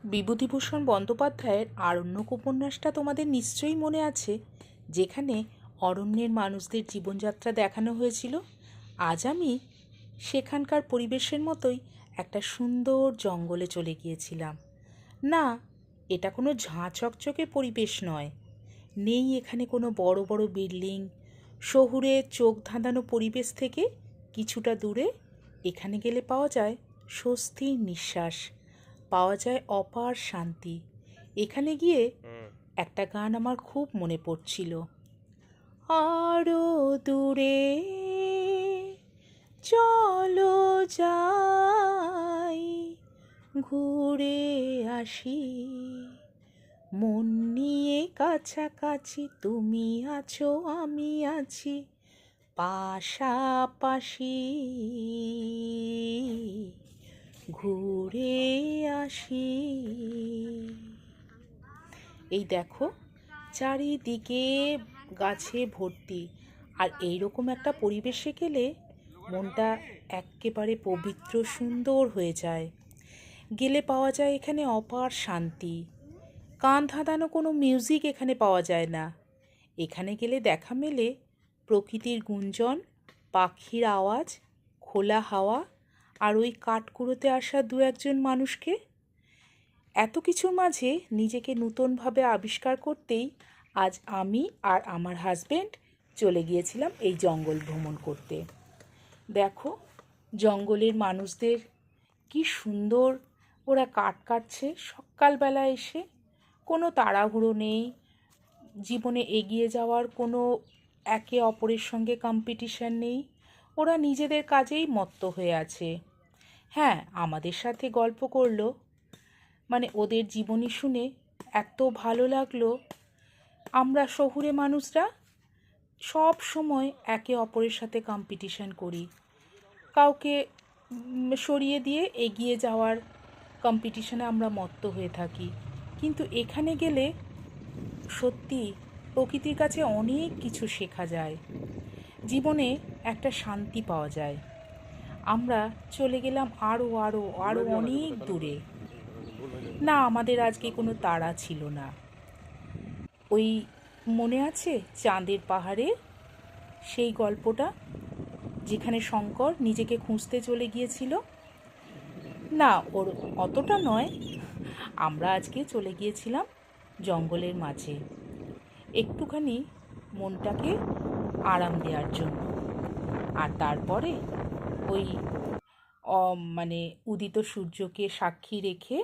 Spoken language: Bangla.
বিভূতিভূষণ বন্দ্যোপাধ্যায়ের আরণ্যক উপন্যাসটা তোমাদের নিশ্চয়ই মনে আছে, যেখানে অরণ্যের মানুষদের জীবনযাত্রা দেখানো হয়েছিল। আজ আমি সেখানকার পরিবেশের মতোই একটা সুন্দর জঙ্গলে চলে গিয়েছিলাম। না, এটা কোনো ঝাঁ চকচকে পরিবেশ নয়। নেই এখানে কোনো বড় বড় বিল্ডিং। শহুরে চোখ ধাঁধানো পরিবেশ থেকে কিছুটা দূরে এখানে গেলে পাওয়া যায় স্বস্তির নিঃশ্বাস, পাওয়া যায় অপার শান্তি। এখানে গিয়ে একটা গান আমার খুব মনে পড়ছিল। আরো দূরে চলো যাই, ঘুরে আসি, মন নিয়ে কাছাকাছি, তুমি আছো আমি আছি পাশাপাশি, ঘুরে আসি। এই দেখো, চারিদিকে গাছে ভর্তি, আর এইরকম একটা পরিবেশে গেলে মনটা একেবারে পবিত্র সুন্দর হয়ে যায়। গেলে পাওয়া যায় এখানে অপার শান্তি। কান ধাঁধানো কোনো মিউজিক এখানে পাওয়া যায় না। এখানে গেলে দেখা মেলে প্রকৃতির গুঞ্জন, পাখির আওয়াজ, খোলা হাওয়া, আর ওই কাঠকুড়োতে আসা দু একজন মানুষকে। এত কিছুর মাঝে নিজেকে নূতনভাবে আবিষ্কার করতেই আজ আমি আর আমার হাজব্যান্ড চলে গিয়েছিলাম এই জঙ্গল ভ্রমণ করতে। দেখো, জঙ্গলের মানুষদের কি সুন্দর ওরা কাঠ কাটছে সকালবেলা এসে। কোনো তাড়াহুড়ো নেই, জীবনে এগিয়ে যাওয়ার কোনো একে অপরের সঙ্গে কম্পিটিশন নেই। ওরা নিজেদের কাজেই মত্ত হয়ে আছে। হ্যাঁ, আমাদের সাথে গল্প করলো, মানে ওদের জীবনী শুনে এত ভালো লাগলো। আমরা শহুরে মানুষরা সব সময় একে অপরের সাথে কম্পিটিশন করি, কাউকে সরিয়ে দিয়ে এগিয়ে যাওয়ার কম্পিটিশনে আমরা মত্ত হয়ে থাকি। কিন্তু এখানে গেলে সত্যি প্রকৃতির কাছে অনেক কিছু শেখা যায়, জীবনে একটা শান্তি পাওয়া যায়। আমরা চলে গেলাম আরও আরও আরও অনেক দূরে। না, আমাদের আজকে কোনো তাড়া ছিল না। ওই মনে আছে চাঁদের পাহাড়ে সেই গল্পটা, যেখানে শঙ্কর নিজেকে খুঁজতে চলে গিয়েছিল? না, ওর অতটা নয়। আমরা আজকে চলে গিয়েছিলাম জঙ্গলের মাঝে একটুখানি মনটাকে আরাম দেওয়ার জন্য। আর তারপরে ওই মানে উদিত সূর্যকে সাক্ষী রেখে